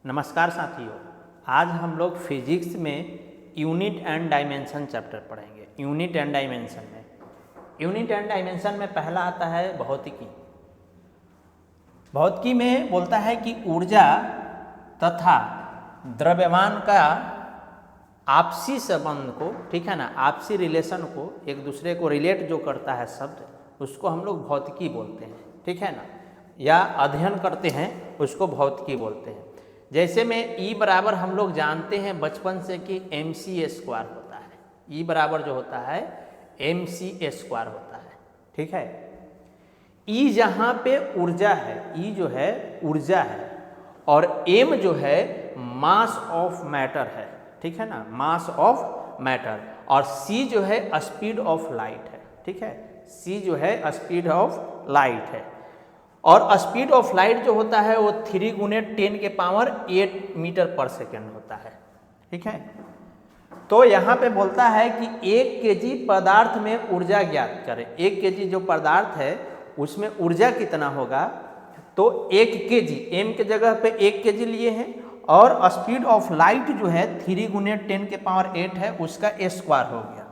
नमस्कार साथियों, आज हम लोग फिजिक्स में यूनिट एंड डायमेंशन चैप्टर पढ़ेंगे। यूनिट एंड डायमेंशन में पहला आता है भौतिकी। भौतिकी में बोलता है कि ऊर्जा तथा द्रव्यमान का आपसी संबंध को, ठीक है ना, आपसी रिलेशन को, एक दूसरे को रिलेट जो करता है शब्द, उसको हम लोग भौतिकी बोलते हैं, ठीक है ना, या अध्ययन करते हैं उसको भौतिकी बोलते हैं। जैसे में E बराबर हम लोग जानते हैं बचपन से कि mc² होता है। E बराबर जो होता है mc² होता है, ठीक है। E जहाँ पे ऊर्जा है, E जो है ऊर्जा है, और m जो है मास ऑफ मैटर है, ठीक है ना, मास ऑफ मैटर, और c जो है स्पीड ऑफ लाइट है, ठीक है, c जो है स्पीड ऑफ लाइट है। और स्पीड ऑफ लाइट जो होता है वो 3 × 10⁸ मीटर पर सेकेंड होता है, ठीक है। तो यहाँ पे बोलता है कि 1 kg पदार्थ में ऊर्जा ज्ञात करें। 1 kg जो पदार्थ है उसमें ऊर्जा कितना होगा, तो 1 kg, m के जगह पे 1 kg लिए हैं, और स्पीड ऑफ लाइट जो है 3 × 10⁸ है, उसका स्क्वायर हो गया।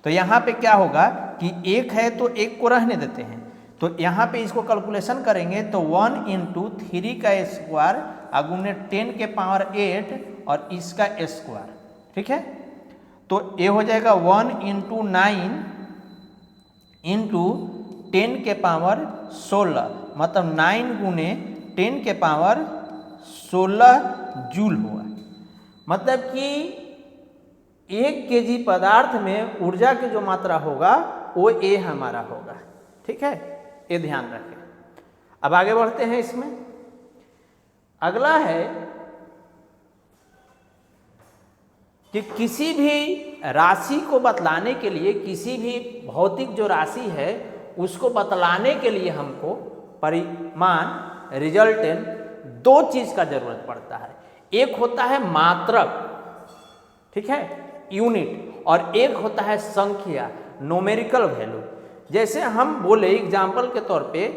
तो यहाँ पे क्या होगा कि 1 है तो 1 को रहने देते हैं, तो यहाँ पे इसको कैलकुलेशन करेंगे तो 1 × 3 का स्क्वायर × 10⁸ और इसका स्क्वायर, ठीक है। तो ये हो जाएगा 1 × 9 × 10⁻16, मतलब 9 × 10⁻16 जूल हुआ। मतलब कि 1 kg पदार्थ में ऊर्जा की जो मात्रा होगा वो A हमारा होगा, ठीक है, ये ध्यान रखें। अब आगे बढ़ते हैं। इसमें अगला है कि किसी भी राशि को बतलाने के लिए, किसी भी भौतिक जो राशि है उसको बतलाने के लिए हमको परिमाण, रिजल्टेंट, 2 चीज का जरूरत पड़ता है। एक होता है मात्रक, ठीक है, यूनिट, और एक होता है संख्या, न्यूमेरिकल वैल्यू। जैसे हम बोले एग्जाम्पल के तौर पे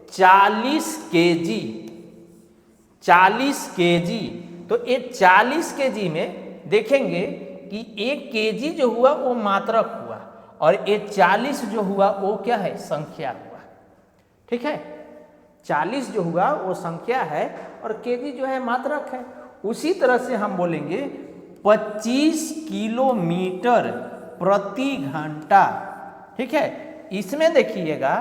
40 kg, 40 kg, तो ये 40 kg में देखेंगे कि 1 kg जो हुआ वो मात्रक हुआ, और ये 40 जो हुआ वो क्या है, संख्या हुआ, ठीक है। 40 जो हुआ वो संख्या है और kg जो है मात्रक है। उसी तरह से हम बोलेंगे 25 किलोमीटर प्रति घंटा, ठीक है। इसमें देखिएगा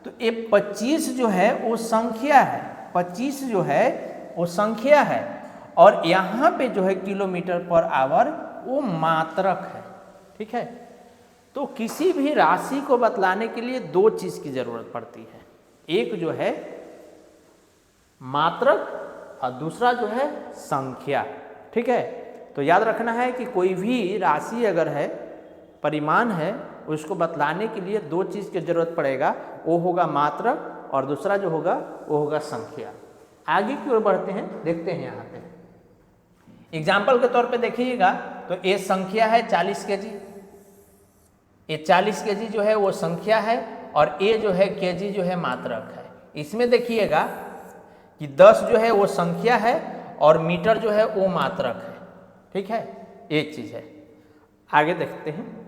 तो ये 25 जो है वो संख्या है, 25 जो है वो संख्या है, और यहाँ पे जो है किलोमीटर पर आवर वो मात्रक है, ठीक है। तो किसी भी राशि को बतलाने के लिए 2 चीज की जरूरत पड़ती है, एक जो है मात्रक और दूसरा जो है संख्या, ठीक है। तो याद रखना है कि कोई भी राशि अगर है, परिमाण है, उसको बतलाने के लिए 2 चीज की जरूरत पड़ेगा, वो होगा मात्रक और दूसरा जो होगा वो होगा संख्या। आगे की ओर बढ़ते हैं, देखते हैं। यहाँ पे एग्जाम्पल के तौर पे देखिएगा तो ये संख्या है 40 kg, ये 40 kg जो है वो संख्या है, और ये जो है kg जो है मात्रक है। इसमें देखिएगा कि 10 जो है वो संख्या है और मीटर जो है वो मात्रक है, ठीक है, एक चीज है। आगे देखते हैं।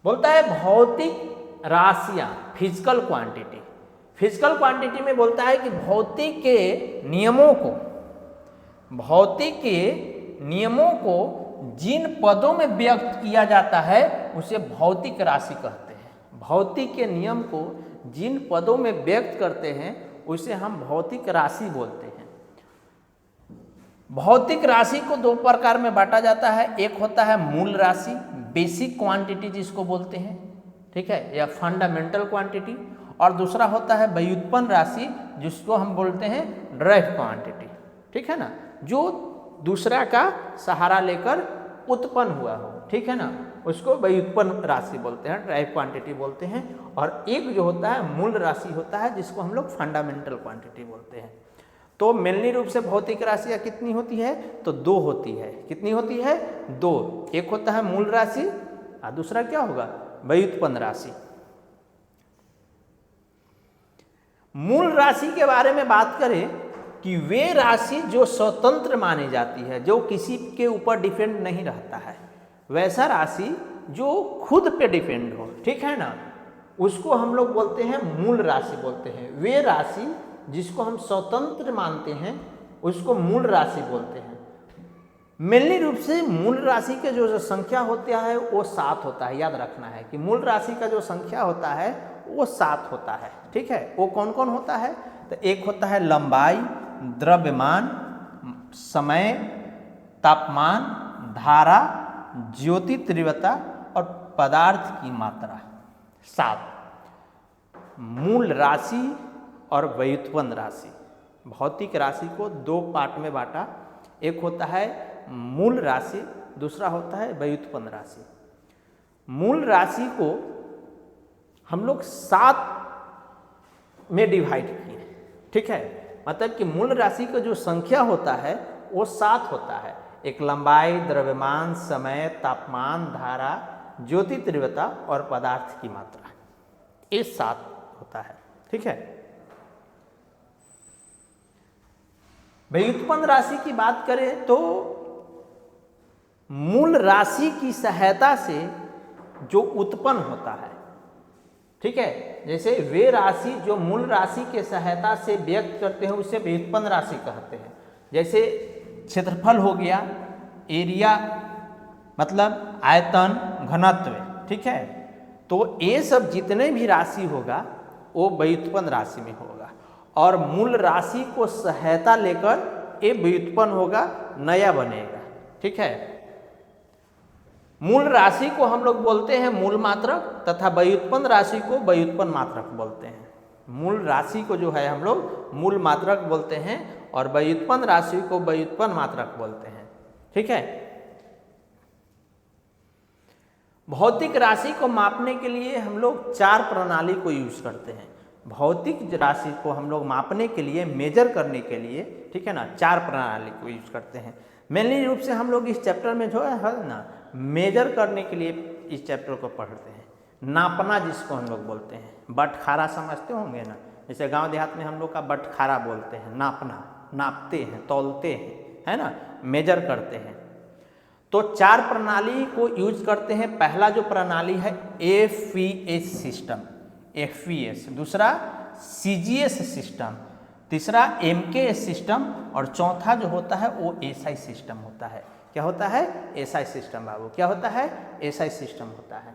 बोलता है भौतिक राशियां, फिजिकल क्वांटिटी। फिजिकल क्वांटिटी में बोलता है कि भौतिक के नियमों को, भौतिक के नियमों को जिन पदों में व्यक्त किया जाता है उसे भौतिक राशि कहते हैं। भौतिक के नियम को जिन पदों में व्यक्त करते हैं उसे हम भौतिक राशि बोलते हैं। भौतिक राशि को 2 प्रकार में बांटा जाता है। एक होता है मूल राशि, बेसिक क्वांटिटी जिसको बोलते हैं, ठीक है, या फंडामेंटल क्वांटिटी, और दूसरा होता है व्युत्पन्न राशि जिसको हम बोलते हैं ड्राइव क्वांटिटी, ठीक है ना, जो दूसरा का सहारा लेकर उत्पन्न हुआ हो, ठीक है ना, उसको व्युत्पन्न राशि बोलते हैं, ड्राइव क्वांटिटी बोलते हैं। और एक जो होता है मूल राशि होता है जिसको हम लोग फंडामेंटल क्वांटिटी बोलते हैं। तो मेनली रूप से भौतिक राशियां कितनी होती है, तो 2 होती है। कितनी होती है, 2। एक होता है मूल राशि और दूसरा क्या होगा, व्युत्पन्न राशि। मूल राशि के बारे में बात करें कि वे राशि जो स्वतंत्र मानी जाती है, जो किसी के ऊपर डिपेंड नहीं रहता है, वैसा राशि जो खुद पे डिपेंड हो, ठीक है ना, उसको हम लोग बोलते हैं मूल राशि बोलते हैं। वे राशि जिसको हम स्वतंत्र मानते हैं उसको मूल राशि बोलते हैं। मेनली रूप से मूल राशि के जो संख्या होता है वो 7 होता है। याद रखना है कि मूल राशि का जो संख्या होता है वो 7 होता है, ठीक है। वो कौन कौन होता है? तो एक होता है लंबाई, द्रव्यमान, समय, तापमान, धारा, ज्योति तीव्रता और पदार्थ की मात्रा। 7 मूल राशि और व्युत्पन्न राशि। भौतिक राशि को 2 पार्ट में बांटा, एक होता है मूल राशि, दूसरा होता है व्युत्पन्न राशि। मूल राशि को हम लोग 7 में डिवाइड किए, ठीक है। मतलब कि मूल राशि का जो संख्या होता है वो 7 होता है। एक लंबाई, द्रव्यमान, समय, तापमान, धारा, ज्योति तीव्रता और पदार्थ की मात्रा, ये 7 होता है, ठीक है। व्युत्पन्न राशि की बात करें तो मूल राशि की सहायता से जो उत्पन्न होता है, ठीक है। जैसे वे राशि जो मूल राशि के सहायता से व्यक्त करते हैं उसे व्युत्पन्न राशि कहते हैं। जैसे क्षेत्रफल हो गया, एरिया मतलब आयतन, घनत्व, ठीक है। तो ये सब जितने भी राशि होगा वो व्युत्पन्न राशि में होगा, और मूल राशि को सहायता लेकर ये व्युत्पन्न होगा, नया बनेगा, ठीक है। मूल राशि को हम लोग बोलते हैं मूल मात्रक तथा व्युत्पन्न राशि को व्युत्पन्न मात्रक बोलते हैं। मूल राशि को जो है हम लोग मूल मात्रक बोलते हैं और व्युत्पन्न राशि को व्युत्पन्न मात्रक बोलते हैं, ठीक है। भौतिक राशि को मापने के लिए हम लोग 4 प्रणाली को यूज करते हैं। भौतिक राशि को हम लोग मापने के लिए, मेजर करने के लिए, ठीक है ना, 4 प्रणाली को यूज करते हैं। मेनली रूप से हम लोग इस चैप्टर में जो है ना मेजर करने के लिए इस चैप्टर को पढ़ते हैं। नापना जिसको हम लोग बोलते हैं, बटखारा समझते होंगे ना, जैसे गांव देहात में हम लोग का बटखारा बोलते हैं। नापना, नापते हैं, तौलते हैं, है ना, मेजर करते हैं। तो 4 प्रणाली को यूज करते हैं। पहला जो प्रणाली है FVS सिस्टम, FVS, दूसरा CGS सिस्टम, तीसरा MKS सिस्टम और चौथा जो होता है वो SI सिस्टम होता है। क्या होता है? SI सिस्टम बाबू। क्या होता है? SI सिस्टम होता है।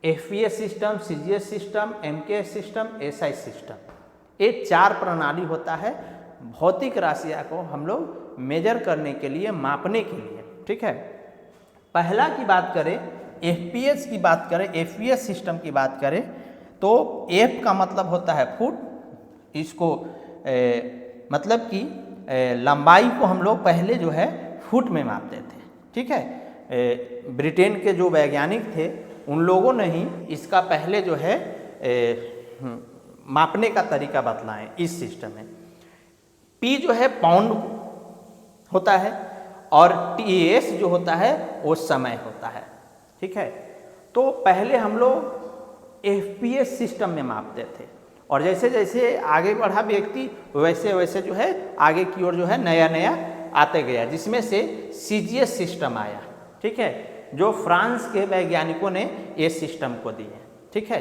FVS system, CGS system, MKS system, SI system, ये 4 प्रणाली होता है भौतिक राशियाँ को हम लोग मेजर करने के लिए, मापने के लिए, ठीक है। पहला की बात करें, FPS की बात करें, FVS सिस्टम की बात करें तो F का मतलब होता है फुट। इसको मतलब कि लंबाई को हम लोग पहले जो है फुट में मापते थे, ठीक है। ब्रिटेन के जो वैज्ञानिक थे उन लोगों ने ही इसका पहले जो है मापने का तरीका बतलाएं इस सिस्टम में। P जो है पाउंड होता है और TS जो होता है वो समय होता है, ठीक है। तो पहले हम लोग FPS सिस्टम में मापते थे और जैसे जैसे आगे बढ़ा व्यक्ति वैसे वैसे जो है आगे की ओर जो है नया नया आते गया, जिसमें से CGS सिस्टम आया, ठीक है, जो फ्रांस के वैज्ञानिकों ने ये सिस्टम को दिए, ठीक है।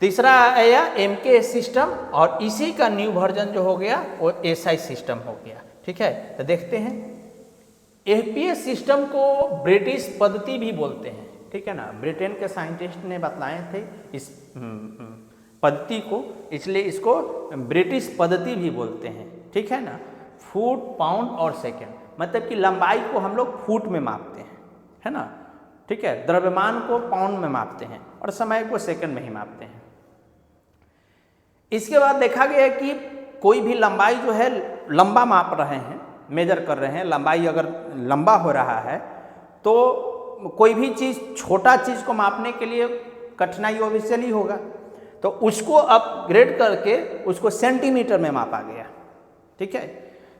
तीसरा आया MKS सिस्टम और इसी का न्यू वर्जन जो हो गया वो SI सिस्टम हो गया, ठीक है। तो देखते हैं, FPS सिस्टम को ब्रिटिश पद्धति भी बोलते हैं, ठीक है ना। ब्रिटेन के साइंटिस्ट ने बतलाए थे इस पद्धति को, इसलिए इसको ब्रिटिश पद्धति भी बोलते हैं, ठीक है ना। फुट, पाउंड और सेकेंड, मतलब कि लंबाई को हम लोग फुट में मापते हैं, है ना, ठीक है। द्रव्यमान को पाउंड में मापते हैं और समय को सेकंड में ही मापते हैं। इसके बाद देखा गया कि कोई भी लंबाई जो है लंबा माप रहे हैं, मेजर कर रहे हैं, लंबाई अगर लंबा हो रहा है तो कोई भी चीज़, छोटा चीज़ को मापने के लिए कठिनाई ऑब्वियसली होगा, तो उसको अपग्रेड करके उसको सेंटीमीटर में मापा गया, ठीक है।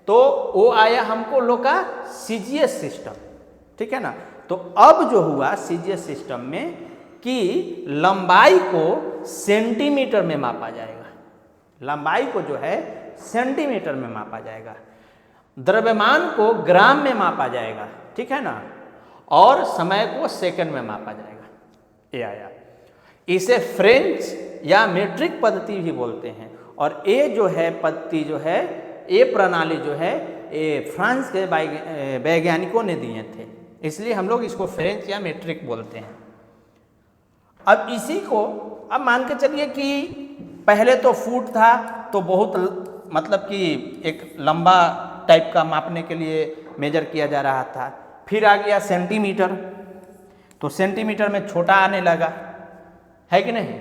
तो वो आया हमको लोग का CGS सिस्टम, ठीक है ना। तो अब जो हुआ CGS सिस्टम में कि लंबाई को सेंटीमीटर में मापा जाएगा, लंबाई को जो है सेंटीमीटर में मापा जाएगा, द्रव्यमान को ग्राम में मापा जाएगा, ठीक है ना, और समय को सेकंड में मापा जाएगा। ये आया। इसे फ्रेंच या मीट्रिक पद्धति भी बोलते हैं। और ये जो है पद्धति जो है, ये प्रणाली जो है, ये फ्रांस के वैज्ञानिकों ने दिए थे, इसलिए हम लोग इसको फ्रेंच या मीट्रिक बोलते हैं। अब इसी को अब मान के चलिए कि पहले तो फुट था, तो बहुत मतलब कि एक लंबा टाइप का मापने के लिए मेजर किया जा रहा था। फिर आ गया सेंटीमीटर, तो सेंटीमीटर में छोटा आने लगा, है कि नहीं।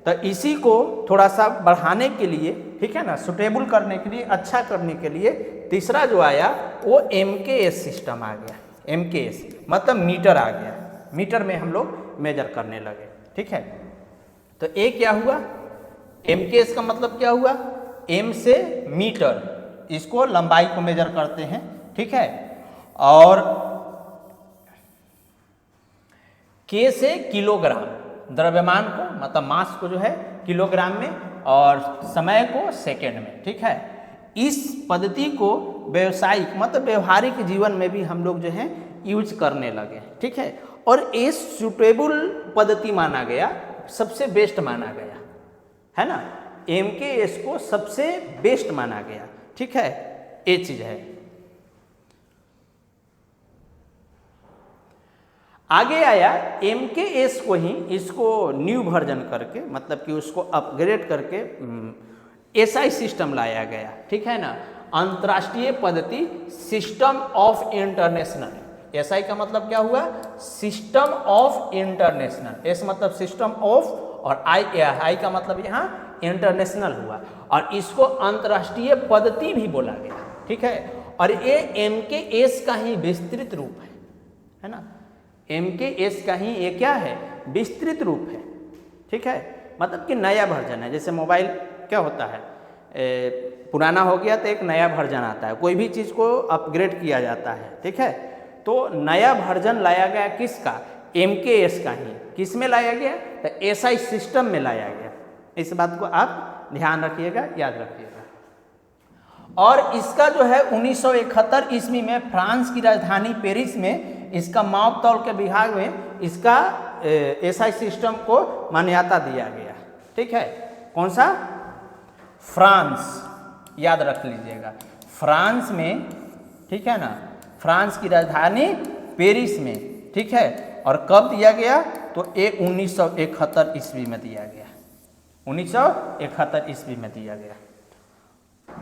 तो इसी को थोड़ा सा बढ़ाने के लिए, ठीक है ना, सुटेबल करने के लिए, अच्छा करने के लिए तीसरा जो आया वो MKS सिस्टम आ गया। MKS मतलब मीटर आ गया, मीटर में हम लोग मेजर करने लगे, ठीक है। तो ये क्या हुआ, MKS का मतलब क्या हुआ, M से मीटर, इसको लंबाई को मेजर करते हैं, ठीक है, और K से किलोग्राम, द्रव्यमान को मतलब मास को जो है किलोग्राम में, और समय को सेकेंड में, ठीक है। इस पद्धति को व्यवसायिक मतलब व्यवहारिक जीवन में भी हम लोग जो है यूज करने लगे, ठीक है। और ये सुटेबल पद्धति माना गया, सबसे बेस्ट माना गया, है ना। MKS को सबसे बेस्ट माना गया, ठीक है, ये चीज है। आगे आया MKS को ही, इसको न्यू वर्जन करके, मतलब कि उसको अपग्रेड करके SI सिस्टम लाया गया, ठीक है ना, अंतर्राष्ट्रीय पद्धति, सिस्टम ऑफ इंटरनेशनल। SI का मतलब क्या हुआ, सिस्टम ऑफ इंटरनेशनल। S मतलब सिस्टम ऑफ, और I का मतलब यहाँ इंटरनेशनल हुआ, और इसको अंतर्राष्ट्रीय पद्धति भी बोला गया, ठीक है। और ये MKS का ही विस्तृत रूप है ना, MKS का ही ये क्या है, विस्तृत रूप है, ठीक है। मतलब कि नया वर्जन है। जैसे मोबाइल क्या होता है, पुराना हो गया तो एक नया वर्जन आता है, कोई भी चीज़ को अपग्रेड किया जाता है, ठीक है। तो नया वर्जन लाया गया किसका, MKS का ही। किस में लाया गया, तो SI सिस्टम में लाया गया। इस बात को आप ध्यान रखिएगा, याद रखिएगा। और इसका जो है 1971 ईस्वी में फ्रांस की राजधानी पेरिस में इसका माप तौल के विभाग में इसका SI सिस्टम को मान्यता दिया गया, ठीक है। कौन सा, फ्रांस, याद रख लीजिएगा, फ्रांस में, ठीक है ना, फ्रांस की राजधानी पेरिस में, ठीक है। और कब दिया गया, तो ये 1971 ईस्वी में दिया गया, 1971 ईस्वी में दिया गया।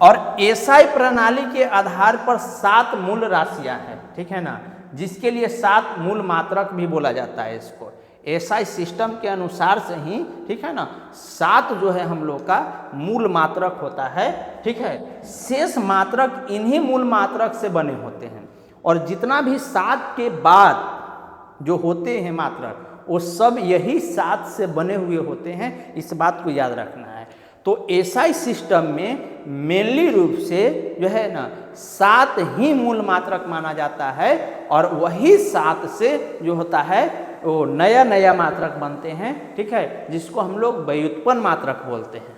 और SI प्रणाली के आधार पर 7 मूल राशियां हैं, ठीक है ना, जिसके लिए 7 मूल मात्रक भी बोला जाता है इसको। SI सिस्टम के अनुसार से ही, ठीक है ना, 7 जो है हम लोग का मूल मात्रक होता है, ठीक है। शेष मात्रक इन्हीं मूल मात्रक से बने होते हैं, और जितना भी 7 के बाद जो होते हैं मात्रक, वो सब यही 7 से बने हुए होते हैं, इस बात को याद रखना है। तो SI सिस्टम में मेनली रूप से जो है ना 7 ही मूल मात्रक माना जाता है, और वही 7 से जो होता है वो नया नया मात्रक बनते हैं, ठीक है, जिसको हम लोग व्युत्पन्न मात्रक बोलते हैं।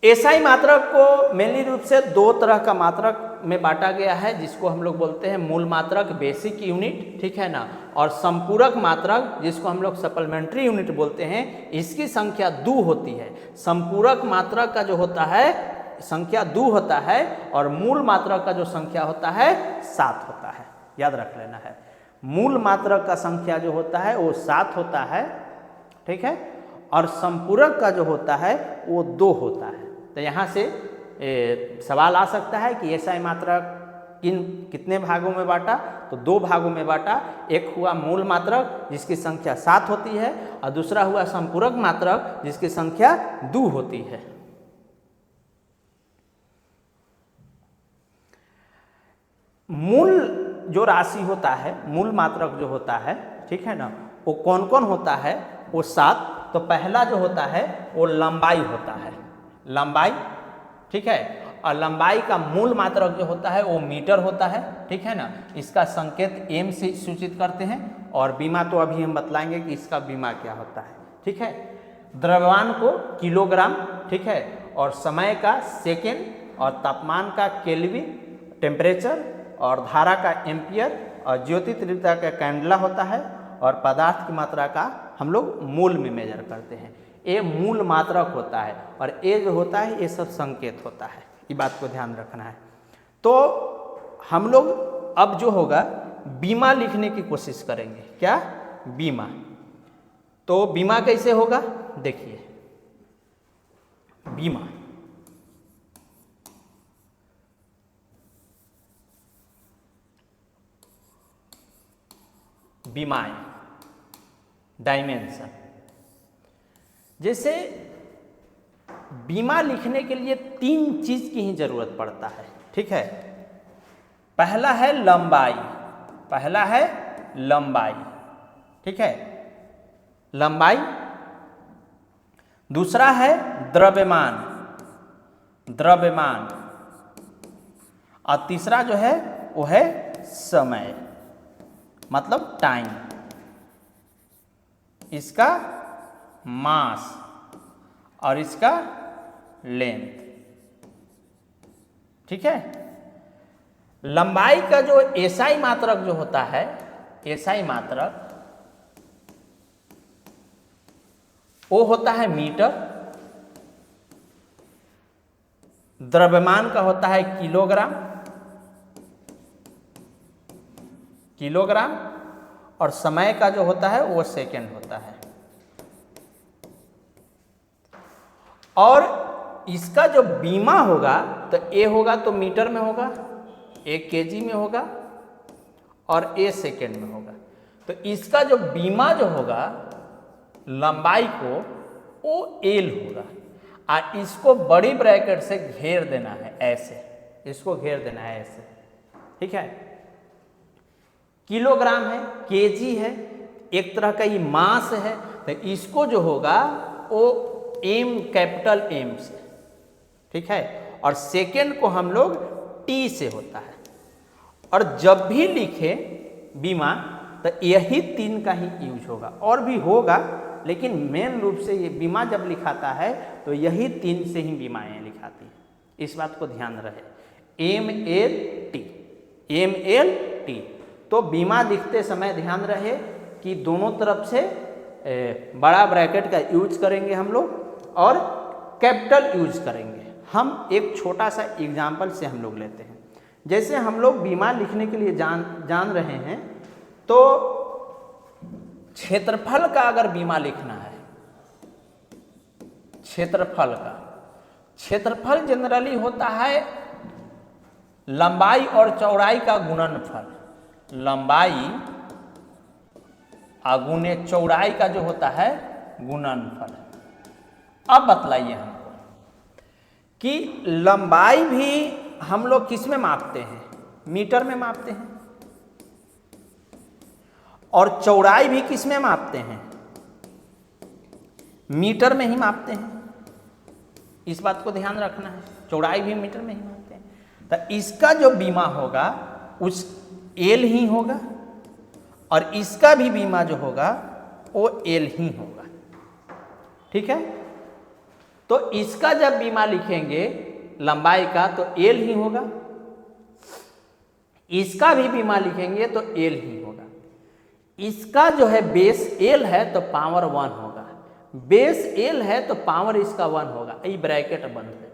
SI मात्रक को मेनली रूप से 2 तरह का मात्रक में बांटा गया है, जिसको हम लोग बोलते हैं मूल मात्रक, बेसिक यूनिट, ठीक है ना, और संपूरक मात्रक, जिसको हम लोग सप्लीमेंट्री यूनिट बोलते हैं। इसकी संख्या 2 होती है। संपूरक मात्रक का जो होता है संख्या 2 होता है, और मूल मात्रक का जो संख्या होता है 7 होता है, याद रख लेना है। मूल मात्रक का संख्या जो होता है वो 7 होता है, ठीक है, और संपूरक का जो होता है वो 2 होता है। तो यहाँ से सवाल आ सकता है कि SI मात्रक कितने भागों में बांटा, तो 2 भागों में बांटा। एक हुआ मूल मात्रक जिसकी संख्या 7 होती है, और दूसरा हुआ संपूरक मात्रक जिसकी संख्या 2 होती है। मूल जो राशि होता है, मूल मात्रक जो होता है, ठीक है ना, वो कौन कौन होता है, वो 7। तो पहला जो होता है वो लंबाई होता है, लंबाई, ठीक है। और लंबाई का मूल मात्रक जो होता है वो मीटर होता है, ठीक है ना। इसका संकेत M से सूचित करते हैं, और बीमा तो अभी हम बतलाएंगे कि इसका बीमा क्या होता है, ठीक है। द्रव्यमान को किलोग्राम, ठीक है, और समय का सेकेंड, और तापमान का केल्विन टेम्परेचर, और धारा का एम्पियर, और ज्योति तीव्रता का कैंडला होता है, और पदार्थ की मात्रा का हम लोग मूल में मेजर करते हैं। ये मूल मात्रक होता है, और ये जो होता है ये सब संकेत होता है, ये बात को ध्यान रखना है। तो हम लोग अब जो होगा बीमा लिखने की कोशिश करेंगे। क्या? बीमा। तो बीमा कैसे होगा? देखिए, बीमा बीमाएं, डायमेंशन। जैसे बीमा लिखने के लिए 3 चीज की ही जरूरत पड़ता है, ठीक है। पहला है लंबाई, पहला है लंबाई, ठीक है, लंबाई। दूसरा है द्रव्यमान, द्रव्यमान, और तीसरा जो है वो है समय, मतलब टाइम। इसका मास और इसका लेंथ, ठीक है। लंबाई का जो एसआई मात्रक जो होता है, एसआई मात्रक वो होता है मीटर, द्रव्यमान का होता है किलोग्राम, किलोग्राम, और समय का जो होता है वो सेकेंड होता है। और इसका जो बीमा होगा तो ए होगा तो मीटर में होगा, ए केजी में होगा, और ए सेकेंड में होगा। तो इसका जो बीमा जो होगा लंबाई को वो एल होगा, और इसको बड़ी ब्रैकेट से घेर देना है ऐसे, इसको घेर देना है ऐसे, ठीक है। किलोग्राम है, केजी है, एक तरह का ये मास है, तो इसको जो होगा वो एम, कैपिटल एम से, ठीक है, और सेकेंड को हम लोग टी से होता है। और जब भी लिखे बीमा तो यही 3 का ही यूज होगा, और भी होगा, लेकिन मेन रूप से ये बीमा जब लिखाता है तो यही 3 से ही बीमाएं लिखाती है। इस बात को ध्यान रहे, M L T, M L T. तो बीमा लिखते समय ध्यान रहे कि दोनों तरफ से बड़ा ब्रैकेट का यूज करेंगे हम लोग, और कैपिटल यूज करेंगे। हम एक छोटा सा एग्जाम्पल से हम लोग लेते हैं। जैसे हम लोग बीमा लिखने के लिए जान रहे हैं, तो क्षेत्रफल का अगर बीमा लिखना है, क्षेत्रफल का, क्षेत्रफल जनरली होता है लंबाई और चौड़ाई का गुणनफल, लंबाई गुणे चौड़ाई का जो होता है गुणनफल। अब बतलाइए हमको कि लंबाई भी हम लोग किस में मापते हैं? मीटर में मापते हैं, और चौड़ाई भी किस में मापते हैं? मीटर में ही मापते हैं। इस बात को ध्यान रखना है, चौड़ाई भी मीटर में ही मापते हैं। तो इसका जो बीमा होगा उस एल ही होगा, और इसका भी बीमा जो होगा वो एल ही होगा, ठीक है। तो इसका जब बीमा लिखेंगे लंबाई का तो एल ही होगा, इसका भी बीमा लिखेंगे तो एल ही होगा। इसका जो है बेस एल है तो पावर 1 होगा, बेस एल है तो पावर इसका 1 होगा। ये ब्रैकेट बंद है।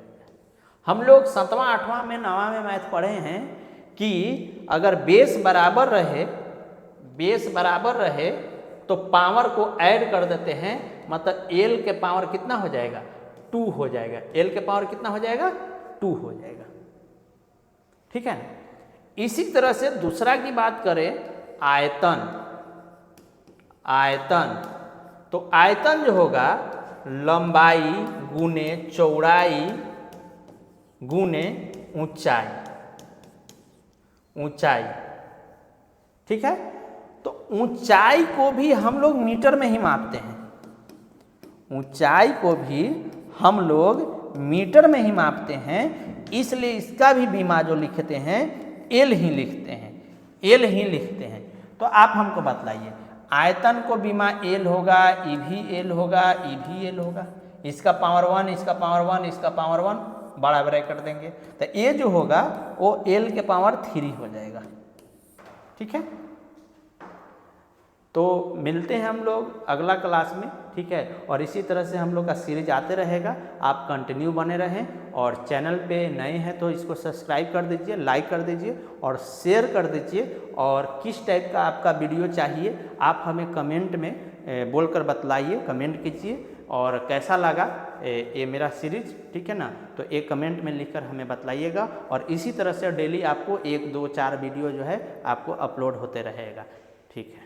हम लोग 7वां 8वां में 9वां में मैथ पढ़े हैं कि अगर बेस बराबर रहे, बेस बराबर रहे तो पावर को ऐड कर देते हैं, मतलब एल के पावर कितना हो जाएगा? 2 हो जाएगा। एल के पावर कितना हो जाएगा? 2 हो जाएगा, ठीक है। इसी तरह से दूसरा की बात करें, आयतन, आयतन। तो आयतन जो होगा लंबाई गुने चौड़ाई गुने ऊंचाई, ऊंचाई, ठीक है। तो ऊंचाई को भी हम लोग मीटर में ही मापते हैं, ऊंचाई को भी हम लोग मीटर में ही मापते हैं, इसलिए इसका भी बीमा जो लिखते हैं एल ही लिखते हैं, एल ही लिखते हैं। तो आप हमको बतलाइए, आयतन को बीमा एल होगा, ई भी एल होगा, ई भी एल होगा, इसका पावर 1, इसका पावर 1, इसका पावर 1 बड़ा ब्रैकेट देंगे तो ये जो होगा वो एल के पावर 3 हो जाएगा। ठीक है, तो मिलते हैं हम लोग अगला क्लास में। ठीक है, और इसी तरह से हम लोग का सीरीज आते रहेगा, आप कंटिन्यू बने रहें और चैनल पे नए हैं तो इसको सब्सक्राइब कर दीजिए, लाइक कर दीजिए और शेयर कर दीजिए। और किस टाइप का आपका वीडियो चाहिए आप हमें कमेंट में बोलकर बतलाइए, कमेंट कीजिए और कैसा लगा ये मेरा सीरीज। ठीक है ना, तो एक कमेंट में लिखकर हमें बतलाइएगा और इसी तरह से डेली आपको 1, 2, 4 वीडियो जो है आपको अपलोड होते रहेगा। ठीक है।